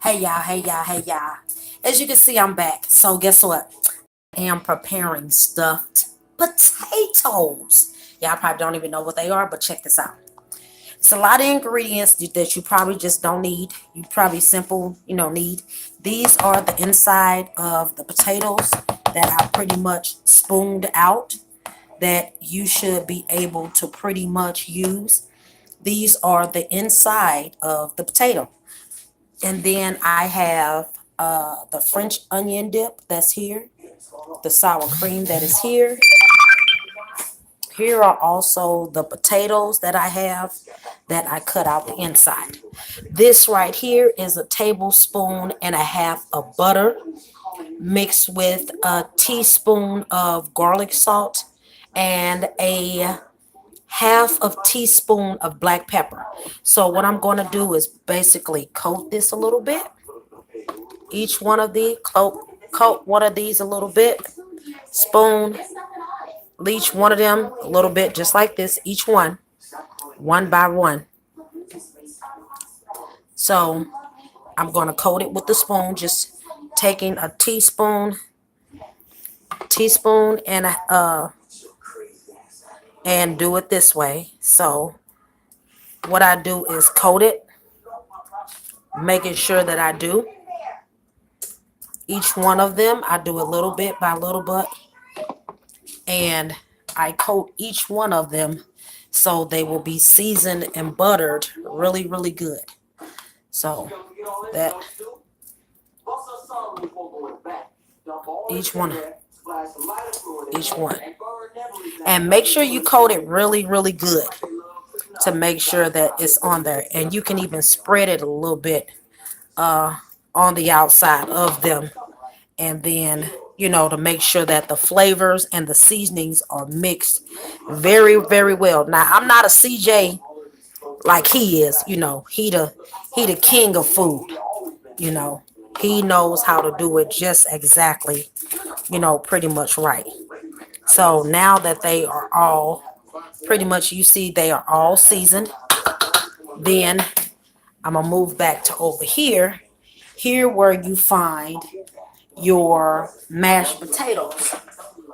Hey y'all. As you can see, I'm back. So guess what? I am preparing stuffed potatoes. Y'all probably don't even know what they are, but check this out. It's a lot of ingredients that you probably just don't need. You probably need. These are the inside of the potatoes that I pretty much spooned out that you should be able to pretty much use. These are the inside of the potato. And then I have the French onion dip that's here, the sour cream that is here. Here are also the potatoes that I have that I cut out the inside. This right here is a tablespoon and a half of butter mixed with a teaspoon of garlic salt and a half of teaspoon of black pepper. So what I'm going to do is basically coat this a little bit. Each one of these, coat one of these a little bit. Spoon each one of them a little bit, just like this, each one by one. So I'm going to coat it with the spoon, just taking a teaspoon and do it this way. So what I do is coat it, making sure that I do each one of them. I do a little bit by little bit, and I coat each one of them so they will be seasoned and buttered really, really good. So that each one, each one. And make sure you coat it really, really good to make sure that it's on there. And you can even spread it a little bit on the outside of them. And then, to make sure that the flavors and the seasonings are mixed very, very well. Now, I'm not a CJ like he is, he the king of food, you know. He knows how to do it just exactly, pretty much right. So now that they are all pretty much, you see they are all seasoned, then I'm gonna move back to over here, where you find your mashed potatoes.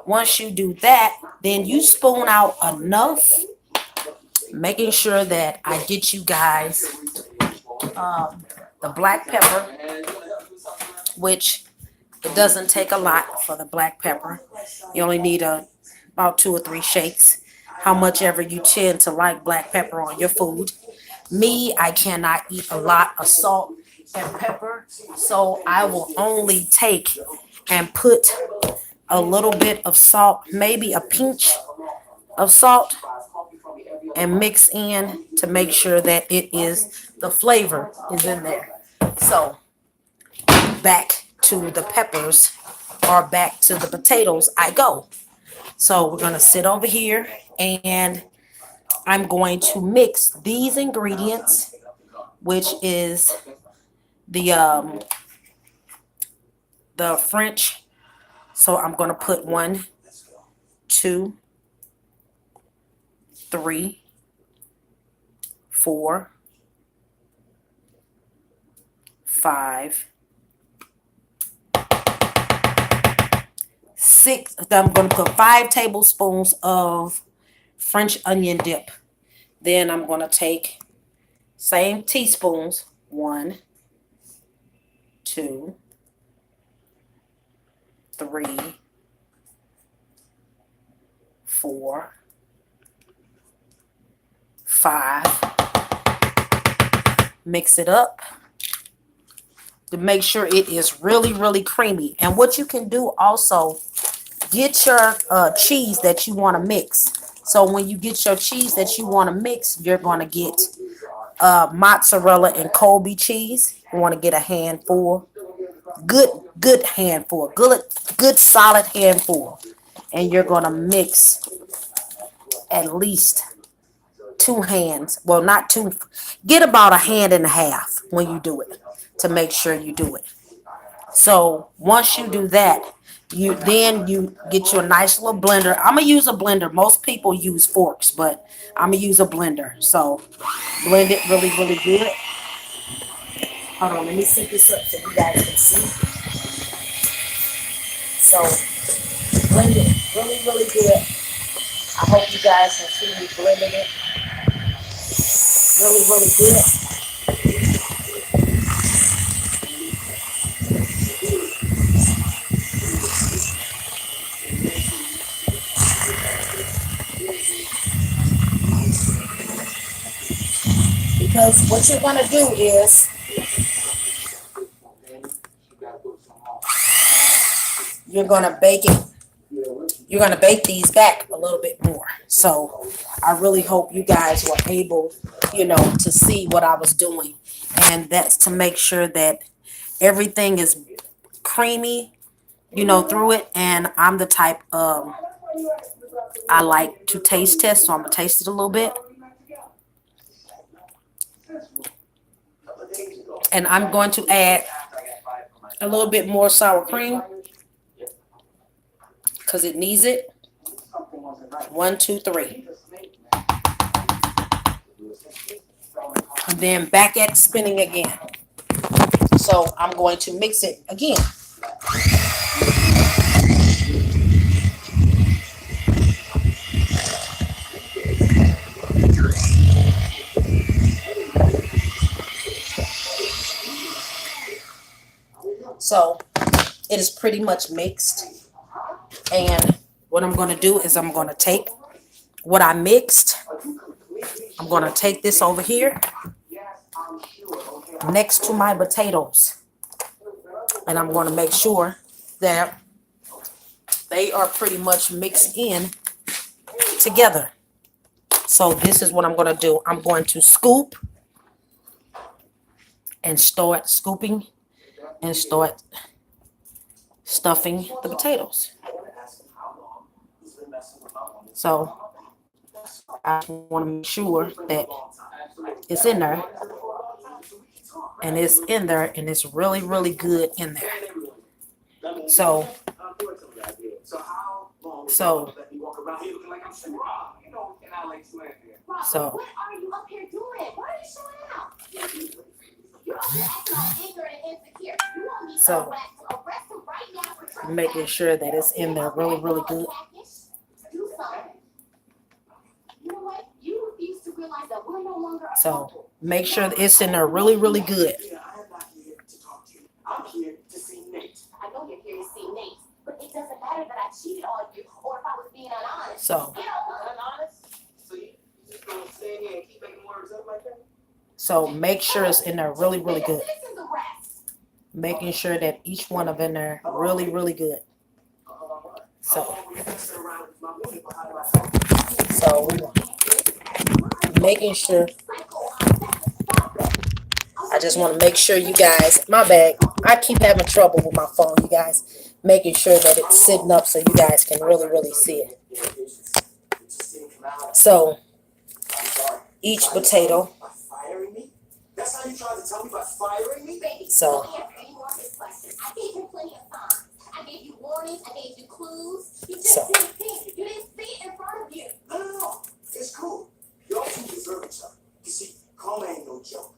Once you do that, then you spoon out enough, making sure that I get you guys the black pepper, which it doesn't take a lot for the black pepper. You only need about 2 or 3 shakes, how much ever you tend to like black pepper on your food. Me, I cannot eat a lot of salt and pepper, so I will only take and put a little bit of salt, maybe a pinch of salt, and mix in to make sure that the flavor is in there. So back to the peppers, or back to the potatoes I go. So we're going to sit over here, and I'm going to mix these ingredients, which is the French. So I'm going to put 1, 2, 3, 4, 5, 6. I'm going to put 5 tablespoons of French onion dip. Then I'm going to take same teaspoons, 1, 2, 3, 4, 5. Mix it up to make sure it is really, really creamy. And what you can do also, get your cheese that you want to mix. So when you get your cheese that you want to mix, you're going to get mozzarella and Colby cheese. You want to get a handful, good handful, good solid handful, and you're going to mix at least 2 hands. Well, not 2. Get about a hand and a half when you do it, to make sure you do it. So once you do that, you get you a nice little blender. I'm gonna use a blender. Most people use forks, but I'm gonna use a blender. So blend it really, really good. Hold on, let me set this up so you guys can see. So blend it really, really good. I hope you guys can see me blending it really, really good. Because what you're gonna do is you're gonna bake it. You're gonna bake these back a little bit more. So I really hope you guys were able, to see what I was doing, and that's to make sure that everything is creamy, through it. And I'm the type of I like to taste test, so I'm gonna taste it a little bit, and I'm going to add a little bit more sour cream because it needs it. 1, 2, 3. And then back at spinning again. So I'm going to mix it again. So it is pretty much mixed. And what I'm going to do is I'm going to take what I mixed. I'm going to take this over here next to my potatoes. And I'm going to make sure that they are pretty much mixed in together. So this is what I'm going to do. I'm going to scoop and start scooping and start stuffing the potatoes. So I want to make sure that it's in there, and it's in there, and it's really, really good in there. So So, so So, making sure that it's in there really, really good. So, make sure that it's in there really, really good. I'm here to see Nate. I know you're here to see Nate, but it doesn't matter that I cheated on you or if I was being honest. So, honest? So you just gonna stand here and keep making words up like that? So make sure it's in there really, really good. Making sure that each one of in there really, really good. So making sure. I just want to make sure you guys, my bad, I keep having trouble with my phone, you guys, making sure that it's sitting up so you guys can really, really see it. So, each potato. So, so. It's cool. Y'all two deserve each other. You see, karma ain't no joke.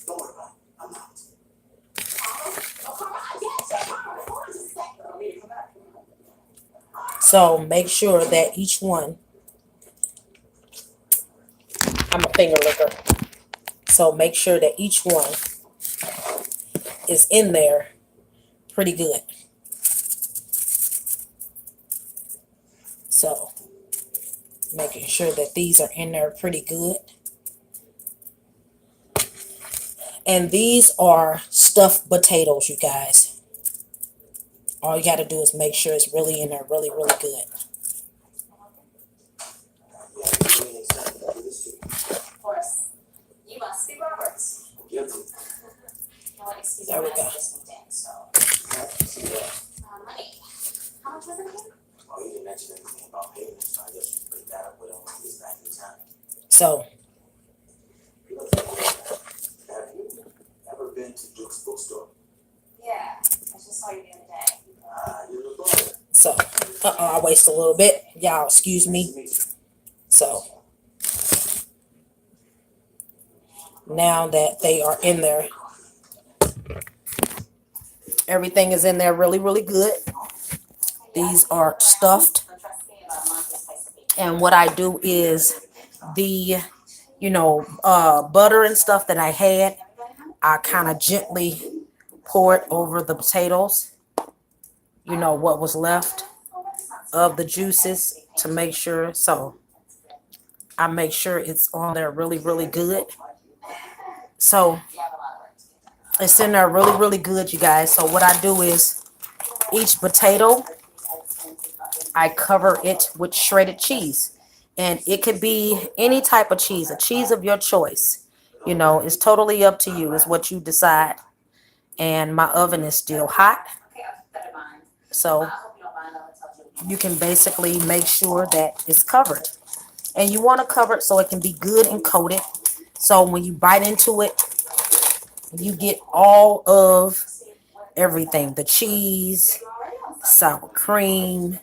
Don't worry about it. I'm not. So make sure that each one, I'm a finger licker. So make sure that each one is in there pretty good. So making sure that these are in there pretty good. And these are stuffed potatoes, you guys. All you got to do is make sure it's really in there really, really good. Of course. You must be Roberts. There we go. Money. How much was it again? Oh, you didn't mention anything about payments, so I just put that up with him when he's back in town. So. Have you ever been to Duke's bookstore? Yeah, I just saw you the other day. So, I waste a little bit. Y'all, excuse me. So, now that they are in there, Everything is in there really, really good. These are stuffed. And what I do is the, butter and stuff that I had, I kind of gently pour it over the potatoes, what was left of the juices to make sure. So I make sure it's on there really, really good. So it's in there really, really good, you guys. So what I do is each potato, I cover it with shredded cheese. And it could be any type of cheese, a cheese of your choice. It's totally up to you. It's what you decide. And my oven is still hot. So you can basically make sure that it's covered. And you want to cover it so it can be good and coated. So when you bite into it, you get all of everything. The cheese, sour cream,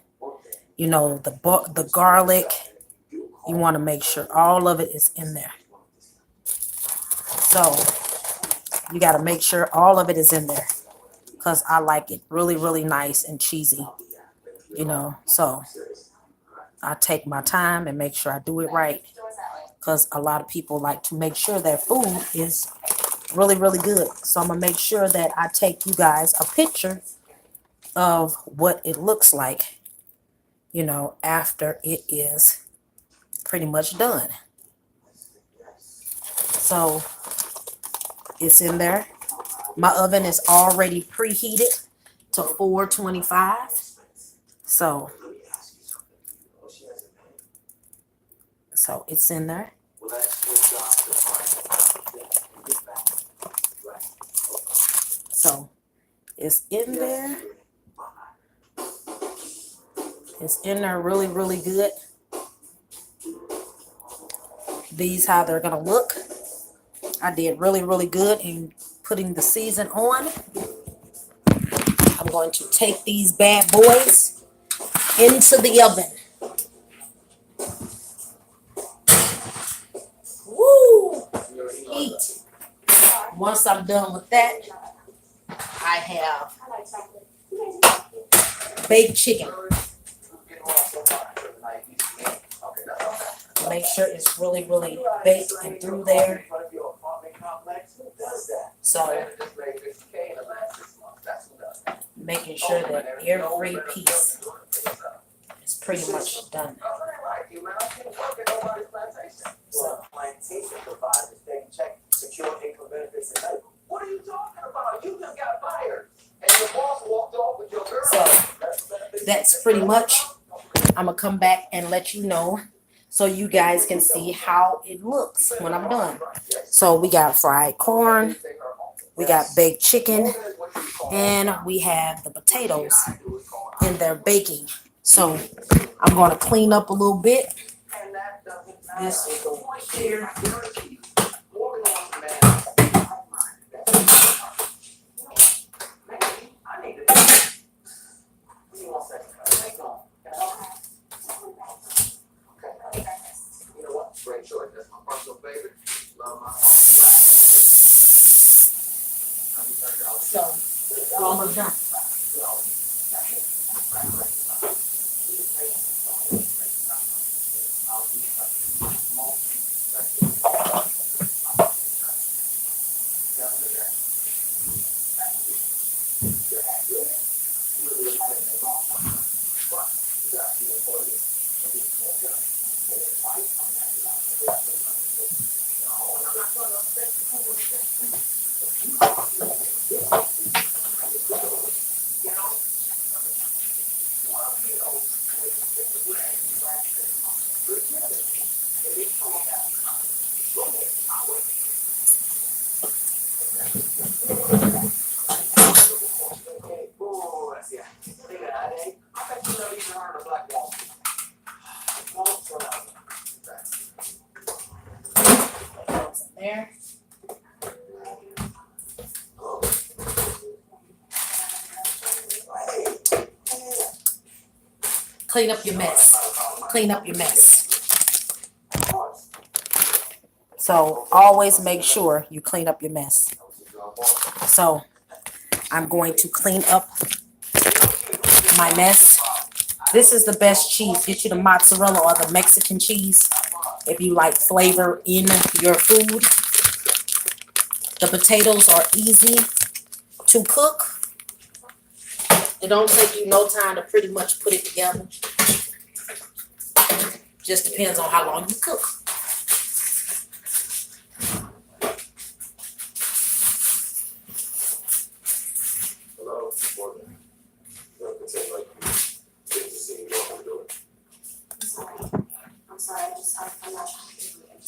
the garlic. You want to make sure all of it is in there. So you got to make sure all of it is in there because I like it really, really nice and cheesy, So I take my time and make sure I do it right because a lot of people like to make sure their food is really, really good. So I'm going to make sure that I take you guys a picture of what it looks like, after it is pretty much done. So it's in there. My oven is already preheated to 425. So it's in there. So it's in there. It's in there really, really good. These how they're going to look. I did really, really good in putting the season on. I'm going to take these bad boys into the oven. Woo! Heat. Once I'm done with that, I have baked chicken. Make sure it's really, really baked and through there. So making sure that every piece is pretty much done. So what are you talking about? You just got fired and your boss walked off with your girl. So that's pretty much. I'm gonna come back and let you know so you guys can see how it looks when I'm done. So we got fried corn, we got baked chicken, and we have the potatoes in there baking. So I'm going to clean up a little bit. This here. So almost done. There. Clean up your mess. Clean up your mess. So always make sure you clean up your mess. So I'm going to clean up my mess. This is the best cheese. Get you the mozzarella or the Mexican cheese if you like flavor in your food. The potatoes are easy to cook. It don't take you no time to pretty much put it together. Just depends on how long you cook. I'm sorry, I'm not trying to do it.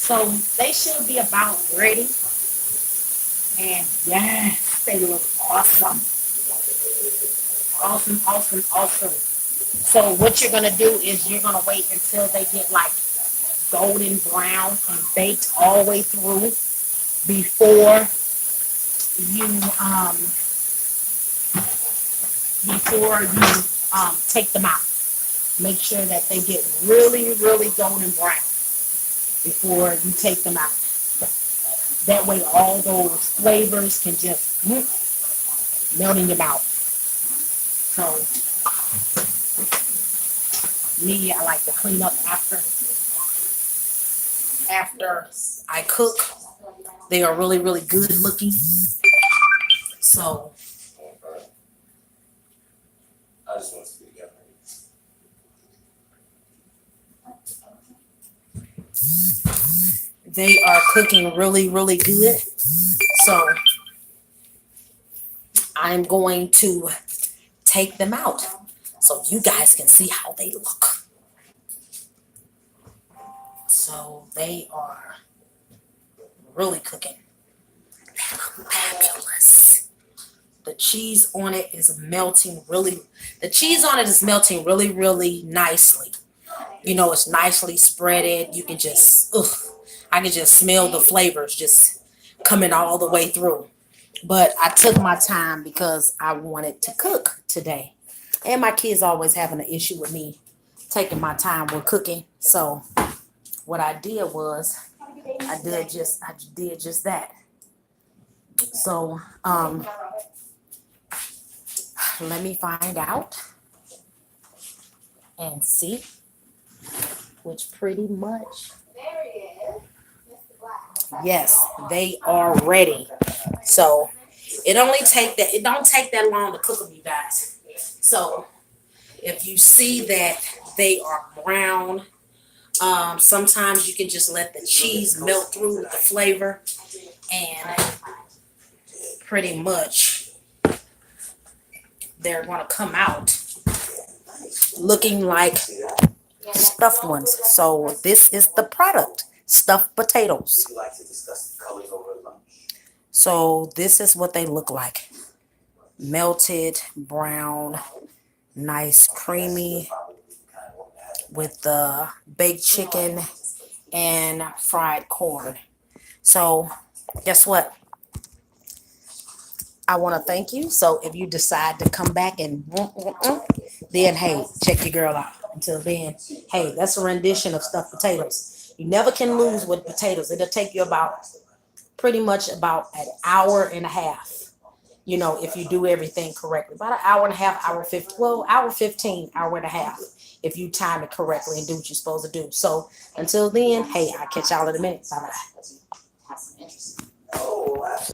So they should be about ready. And yes, they look awesome. Awesome, awesome, awesome. So what you're gonna do is you're gonna wait until they get like golden brown and baked all the way through before you take them out. Make sure that they get really, really golden brown before you take them out. That way all those flavors can just melt in your mouth. So me, I like to clean up after I cook. They are really, really good looking. So I just want to be together. they are cooking really, really good. So I'm going to take them out so you guys can see how they look. So they are really cooking. They look fabulous. The cheese on it is melting really nicely. You know, it's nicely spreaded. You can just, I can just smell the flavors just coming all the way through. But I took my time because I wanted to cook today. And my kids always having an issue with me taking my time with cooking. So what I did was I did just that. So let me find out and see, which pretty much, yes, they are ready. So it don't take that long to cook them, you guys. So if you see that they are brown, sometimes you can just let the cheese melt through with the flavor, and pretty much they're going to come out looking like stuffed ones. So this is the product, stuffed potatoes. So this is what they look like. Melted, brown, nice, creamy, with the baked chicken and fried corn. So guess what? I want to thank you. So if you decide to come back and then hey, check your girl out. Until then, hey, that's a rendition of stuffed potatoes. You never can lose with potatoes. It'll take you pretty much about an hour and a half. You know, if you do everything correctly, about an hour and a half, hour 50, well, hour 15, hour and a half, if you time it correctly and do what you're supposed to do. So until then, hey, I'll catch y'all in a minute. Bye bye.